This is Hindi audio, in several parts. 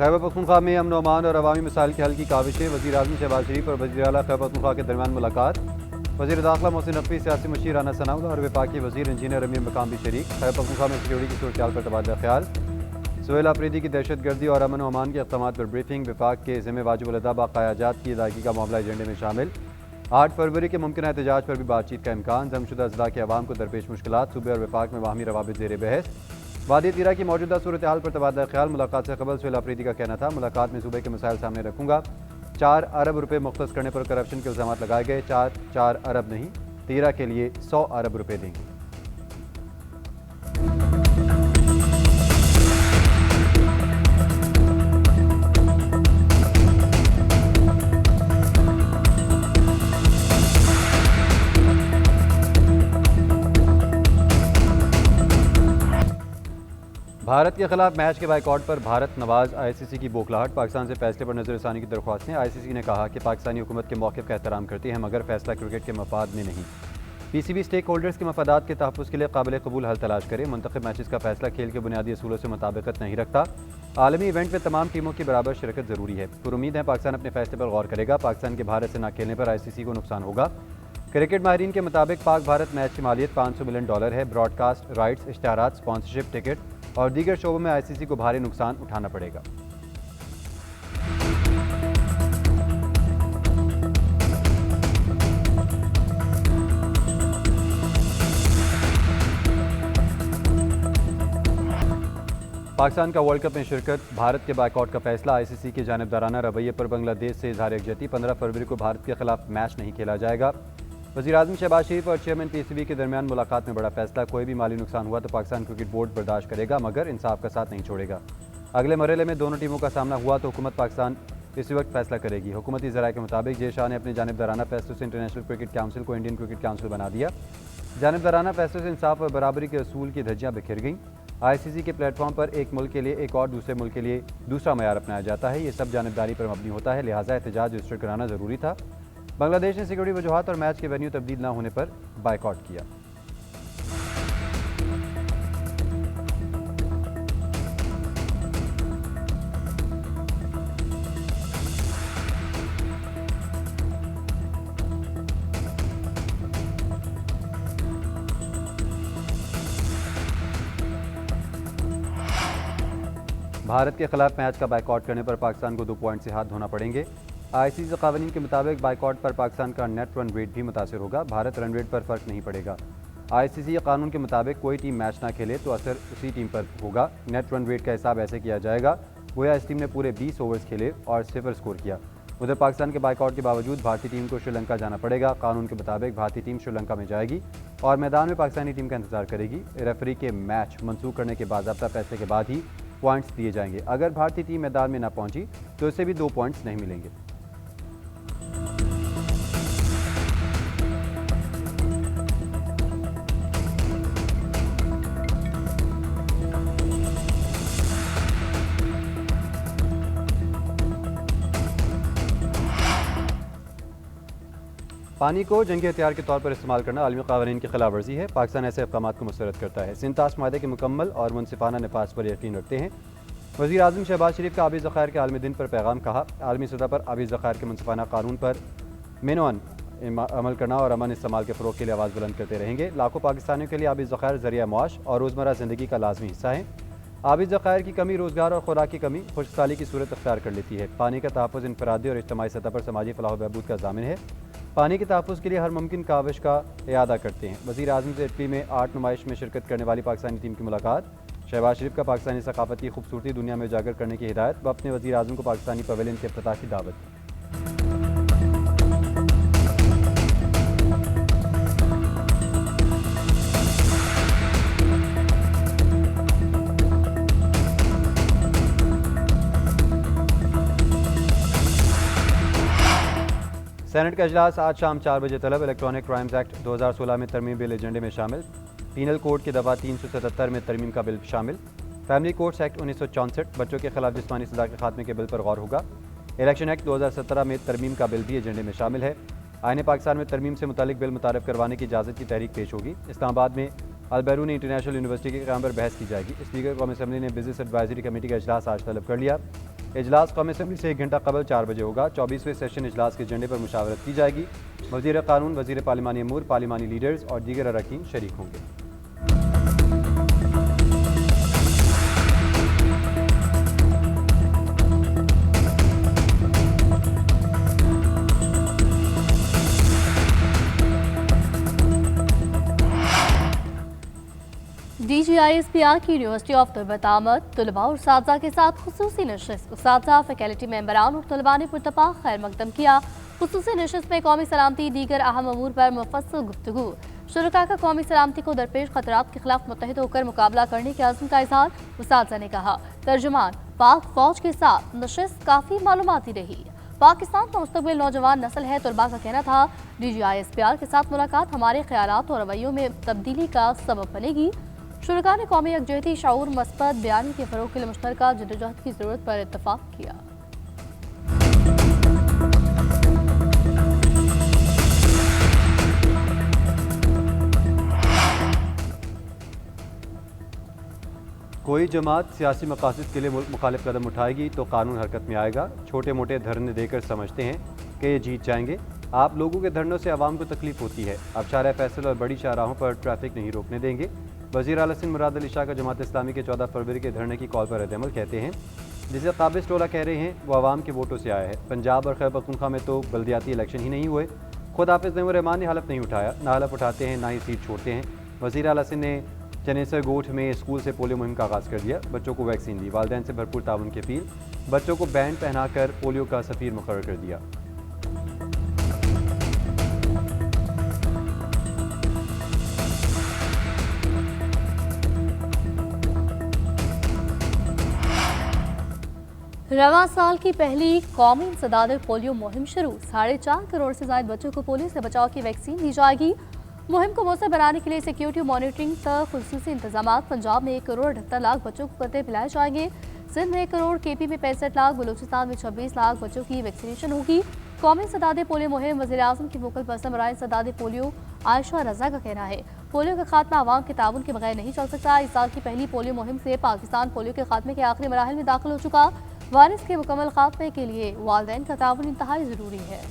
खैबर पख्तूनख्वा में अमन अमान और अवामी मसाइल के हल की काविशें। वज़ीर आज़म शहबाज शरीफ और वज़ीर आला खैबर पख्तूनख्वा के दरमियान मुलाकात। वज़ीर दाखिला मोहसिन नकवी, सियासी मुशीर राना सनाउल्लाह और वफाकी वज़ीर इंजीनियर अमीर मकाम भी शरीक। खैबर पख्तूनख्वा में सिक्योरिटी की सूरत पर तबादला ख्याल। सुहेल आफरीदी की दहशतगर्दी और अमन अमान के इक़दाम पर ब्रीफिंग। विफाक के ज़िम्मे वाजिब-उल-अदा बाक़ायाजात की अदायगी का मामला एजेंडे में शामिल। 8 फरवरी के मुमकिन एहतजाज पर भी बातचीत का इम्कान। जमशुदा अज़ला के अवाम को दरपेश मुश्किलात। सूबे और वफाक में बाहमी रवाबित ज़ेर बहस। वादी तीरा की मौजूदा सूरत हाल पर तबादला ख्याल। मुलाकात से कबल सुहेल आफरीदी का कहना था, मुलाकात में सूबे के मसाइल सामने रखूंगा। 4 अरब रुपये मुख्तस करने पर करप्शन के इल्ज़ाम लगाए गए। 4 अरब नहीं, तीरा के लिए 100 अरब रुपये देंगे। भारत के खिलाफ मैच के बाइकआउट पर भारत नवाज आईसीसी की बोखलाहट। पाकिस्तान से फैसले पर नजरसानी की दरख्वास्तें। आईसीसी ने कहा कि पाकिस्तानी हुकूमत के मौक़िफ़ का एहतराम करती है, मगर फैसला क्रिकेट के मफाद में नहीं। पीसीबी स्टेक होल्डर्स के मफादात के तहफ़्फ़ुज़ के लिए काबिल कबूल हल तलाश करे। मुंतखब मैचेस का फैसला खेल के बुनियादी असूलों से मुताबिकत नहीं रखता। आलमी इवेंट में तमाम टीमों की बराबर शिरकत ज़रूरी है। पुरुम्मीद है पाकिस्तान अपने फैसले पर गौर करेगा। पाकिस्तान के भारत से न खेलने पर आईसीसी को नुकसान होगा। क्रिकेट माहिरीन के मुताबिक पाक भारत मैच की मालियत $500 मिलियन है। ब्रॉडकास्ट राइट्स, इश्तहारात, स्पॉन्सरशिप, टिकट और दीगर शोबों में आईसीसी को भारी नुकसान उठाना पड़ेगा। पाकिस्तान का वर्ल्ड कप में शिरकत। भारत के बाइकआउट का फैसला। आईसीसी के जानिबदाराना रवैये पर बांग्लादेश से इजहार यकजहती। 15 फरवरी को भारत के खिलाफ मैच नहीं खेला जाएगा। वज़ीर आज़म शहबाज शरीफ और चेयरमैन पीसीबी के दरमियान मुलाकात में बड़ा फैसला। कोई भी माली नुकसान हुआ तो पाकिस्तान क्रिकेट बोर्ड बर्दाश्त करेगा, मगर इंसाफ का साथ नहीं छोड़ेगा। अगले मरहले में दोनों टीमों का सामना हुआ तो हुकूमत पाकिस्तान इसी वक्त फैसला करेगी। हुकूमती ज़राए के मुताबिक जे शाह ने अपने जानिबदाराना फैसलों से इंटरनेशनल क्रिकेट काउंसिल को इंडियन क्रिकेट काउंसिल बना दिया। जानिबदाराना फैसलों से इंसाफ और बराबरी के असूल की धज्जियाँ बिखर गईं। आईसीसी के प्लेटफॉर्म पर एक मुल्क के लिए एक और दूसरे मुल्क के लिए दूसरा मयार अपनाया जाता है। ये सब जानिबदारी पर मबनी होता है, लिहाजा एहतजाज रजिस्टर कराना ज़रूरी था। बांग्लादेश ने सिक्योरिटी वजूहात और मैच के वेन्यू तब्दील न होने पर बाइकआउट किया। भारत के खिलाफ मैच का बाइकआउट करने पर पाकिस्तान को 2 पॉइंट से हाथ धोना पड़ेंगे। आईसीसी कानून के मुताबिक बाइकआउट पर पाकिस्तान का नेट रन रेट भी मुतासिर होगा। भारत रन रेट पर फ़र्क नहीं पड़ेगा। आईसीसी कानून के मुताबिक कोई टीम मैच ना खेले तो असर उसी टीम पर होगा। नेट रन रेट का हिसाब ऐसे किया जाएगा गोया इस टीम ने पूरे 20 ओवर्स खेले और 0 स्कोर किया। उधर पाकिस्तान के बाइकआउट के बावजूद भारतीय टीम को श्रीलंका जाना पड़ेगा। कानून के मुताबिक भारतीय टीम श्रीलंका में जाएगी और मैदान में पाकिस्तानी टीम का इंतजार करेगी। रेफरी के मैच मनसूख करने के बाज़ाब्ता फैसले के बाद ही पॉइंट्स दिए जाएंगे। अगर भारतीय टीम मैदान में ना पहुंची तो इसे भी 2 पॉइंट्स नहीं मिलेंगे। पानी को जंगी हथियार के तौर पर इस्तेमाल करना आलमी क़वानीन की खिलाफ वर्जी है। पाकिस्तान ऐसे इक़दाम को मुस्तरद करता है। सिंतास माहदे के मुकम्मल और मुनसिफाना नफाज पर यकीन रखते हैं। वज़ीर आज़म शहबाज शरीफ का आबी ज़ख़ायर के आलमी दिन पर पैगाम। कहा, आलमी सतह पर आबी ज़ख़ायर के मुनसिफाना कानून पर मेनोन अमल करना और अमन इस्तेमाल के फ़रोग़ के लिए आवाज़ बुलंद करते रहेंगे। लाखों पाकिस्तानियों के लिए आबी ज़ख़ायर ज़रिया मुआश और रोज़मर्रा ज़िंदगी का लाज़मी हिस्सा है। आबी ज़ख़ायर की कमी रोज़गार और खुराक की कमी खुशहाली की सूरत अख्तियार कर लेती है। पानी का तहफ़्फ़ुज़ इनफ़रादी और इज्तिमाई सतह पर समाजी फ़लाह व बहबूद का ज़ामिन है। पानी के तहफ़्फ़ुज़ के लिए हर मुमकिन काविश का इयादा करते हैं। वज़ीर आज़म से इटली में आर्ट नुमाइश में शिरकत करने वाली पाकिस्तानी टीम की मुलाकात। शहबाज शरीफ का पाकिस्तानी सकाफ़ती खूबसूरती दुनिया में उजागर करने की हिदायत व अपने वज़ीर आज़म को पाकिस्तानी पवेलियन के इफ्तिताह की दावत। सेनेट का इजलास आज शाम 4 बजे तलब। इलेक्ट्रॉनिक क्राइम्स एक्ट 2016 में तरमीम बिल एजेंडे में शामिल। पीनल कोड के दफ़ा 377 में तरमीम का बिल शामिल। फैमिली कोर्ट्स एक्ट 1964 बच्चों के खिलाफ जिस्मानी सज़ा के खात्मे के बिल पर गौर होगा। इलेक्शन एक्ट 2017 में तरमीम का बिल भी एजेंडे में शामिल है। आईन पाकिस्तान में तरमीम से मुतालिक बिल मुतारफ़ करवाने की इजाज़त की तहरीक पेश होगी। इस्लामाबाद में अलबैरूनी इंटरनेशनल यूनिवर्सिटी के क़याम पर बहस की जाएगी। स्पीकर कौमी असम्बली ने बिजनेस एडवाइजरी कमेटी का इजलास आज तलब कर लिया। इजलास कौमी असम्बली से 1 घंटा कबल 4 बजे होगा। 24वें सेशन इजलास के एजेंडे पर मुशावरत की जाएगी। वज़ीर कानून, वज़ीर पार्लिमानी अमूर, पार्लिमानी लीडर्स और दीगर अरकान शरीक होंगे। DGISPR की यूनिवर्सिटी ऑफ तिब्बत तलबा और साथी के साथ खुसूसी नशिस्त साथी फैकल्टी मेंबरान और तलबा ने पुरतपाक खैर मकदम किया। खुसूसी नशिस्त में कौमी सलामती दीगर अहम अमूर पर मुफस्सल गुफ्तगू। शुरका का कौमी सलामती को दरपेश खतरात के खिलाफ मुत्तहिद होकर मुकाबला करने के अज़्म का इजहार। उस्ताद ने कहा। तर्जुमान पाक फौज के साथ नशिस्त काफ़ी मालूमाती रही। पाकिस्तान का मुस्तकबिल नौजवान नस्ल है। तलबा का कहना था DGISPR के साथ मुलाकात हमारे ख्यालात और रवैयों में तब्दीली का सबब बनेगी। शुरका ने कौमी यकजहती, शऊर, मस्बत बयानी के फ़रोग़ के लिए मुश्तरका जद्दोजहद की ज़रूरत पर इत्तफ़ाक़ किया। कोई जमात सियासी मकासद के लिए मुखालिफ कदम उठाएगी तो कानून हरकत में आएगा। छोटे मोटे धरने देकर समझते हैं कि ये जीत जाएंगे। आप लोगों के धरनों से आवाम को तकलीफ होती है। अब शाहराह फैसल और बड़ी शाहराहों पर ट्रैफिक नहीं रोकने देंगे। वज़ीर आला सिंध मुराद अली शाह का जमात इस्लामी के 14 फरवरी के धरने की कॉल पर रद्द-ए-अमल कहते हैं, जिसे काबिज टोला कह रहे हैं, वो आवाम के वोटों से आया है। पंजाब और खैबर पख्तूनख्वा में तो बल्दियाती इलेक्शन ही नहीं हुए। खुद हाफिज़ नईमुर रहमान ने हलफ नहीं उठाया, ना हलफ उठाते हैं, ना ही सीट छोड़ते हैं। वज़ीर आला सिंध ने चनेसर गोठ में स्कूल से पोलियो मुहिम का आगाज़ कर दिया। बच्चों को वैक्सीन दी। वालिदैन से भरपूर ताउन की अपील। बच्चों को बैंड पहनाकर पोलियो का सफ़ीर मुकर्रर कर दिया। रवां साल की पहली कौमी इंसदाद पोलियो मुहिम शुरू। 4.5 करोड़ से ज्यादा बच्चों को पोलियो से बचाव की वैक्सीन दी जाएगी। मुहिम को मौसर बनाने के लिए सिक्योरिटी मॉनिटरिंग तक खुसूसी इंतजाम। पंजाब में 1 करोड़ 78 लाख बच्चों को कते पिलाए जाएंगे। सिंध में 1 करोड़, KP में 65 लाख, बलूचिस्तान में 26 लाख बच्चों की वैक्सीनेशन होगी। कौमी इंसदाद पोलियो मुहिम वज़ीर आज़म की वोकल पर्सन बराए इंसदाद पोलियो आयशा रजा का कहना है, पोलियो का खात्मा आवाम के ताउन के बगैर नहीं चल सकता। इस साल की पहली पोलियो मुहिम से पाकिस्तान पोलियो के खात्मे के आखिरी मराहिल में दाखिल हो चुका। वायरस के मुकम्मल खात्मे के लिए वालिदैन का ताउन इंतहाई ज़रूरी है।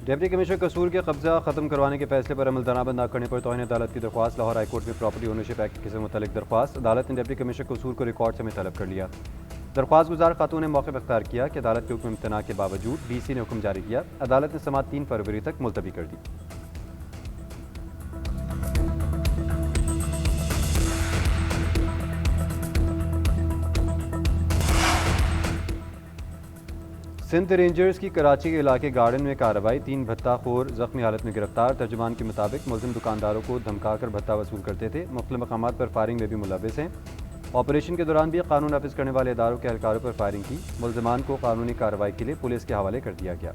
डिप्टी कमिश्नर कसूर के कब्जा खत्म करवाने के फैसले पर अमल दरामद न करने पर तौहीन अदालत की दरख्वास्त। लाहौर हाईकोर्ट में प्रॉपर्टी ओनरशिप एक्ट से मुतल्लिक दरख्वास्त। अदालत ने डिप्टी कमिश्नर कसूर को रिकॉर्ड समेत तलब कर लिया। दरख्वास्त गुजार खातून ने मौके पर अख्तियार किया कि अदालत के हुक्म इम्तना के बावजूद DC ने हुक्म जारी किया। अदालत ने समाअत 3 फरवरी तक मुलतवी कर दी। सिंध रेंजर्स की कराची के इलाके गार्डन में कार्रवाई। 3 भत्ताखोर जख्मी हालत में गिरफ्तार। तर्जुमान के मुताबिक मुलजिम दुकानदारों को धमकाकर भत्ता वसूल करते थे। मुख्तलिफ मकामात पर फायरिंग में भी मुलव्विस हैं। ऑपरेशन के दौरान भी कानून नाफिज करने वाले इदारों के एहलकारों पर फायरिंग की। मुलजमान को कानूनी कार्रवाई के लिए पुलिस के हवाले कर दिया गया।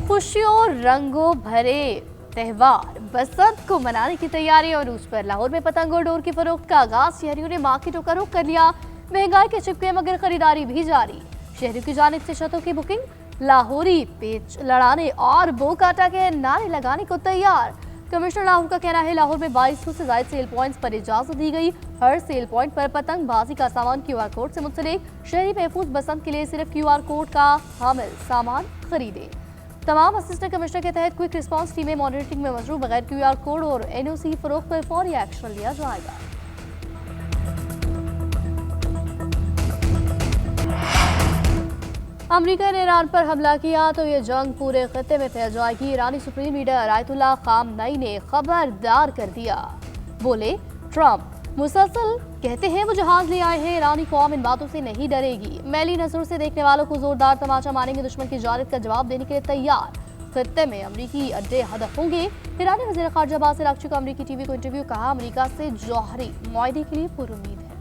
खुशियों रंगों भरे त्यौहार बसंत को मनाने की तैयारी और उस पर लाहौर में पतंग और डोर की फरोख्त का आगाज। शहरियों ने मार्केटों का रुख कर लिया। महंगाई के चिपके मगर खरीदारी भी जारी। शहरियों की जानिब से छतों की बुकिंग। लाहौरी पेच लड़ाने और बोकाटा के नारे लगाने को तैयार। कमिश्नर लाहौर का कहना है, लाहौर में 2200 से ज्यादा सेल पॉइंट्स पर इजाजत दी गई। हर सेल पॉइंट पर पतंगबाजी का सामान QR कोड से मुंसलिक। शहरी महफूज बसंत के लिए सिर्फ QR कोड का हामिल सामान खरीदे। तमाम असिस्टेंट कमिश्नर के तहत क्विक रिस्पांस टीमें मॉनिटरिंग में मसरूफ। बगैर QR कोड और NOC फरोख्त पर फौरी एक्शन लिया जाएगा। अमेरिका ने ईरान पर हमला किया तो ये जंग पूरे खत्ते में फैल जाएगी। ईरानी सुप्रीम लीडर आयतुल्लाह खामनई ने खबरदार कर दिया। बोले, ट्रंप मुसलसल कहते हैं वो जहाज ले आए हैं, ईरानी कौम इन बातों से नहीं डरेगी। मैली नजरों से देखने वालों को जोरदार तमाचा मारेंगे। दुश्मन की जानिब का जवाब देने के लिए तैयार। खत्ते में अमरीकी अड्डे हदफ होंगे। ईरानी वज़ीर ख़ारजा अब्बास अराग़ची का अमरीकी TV को इंटरव्यू। कहा, अमरीका से जौहरी मुआहदे के लिए पुरुम्मीद है।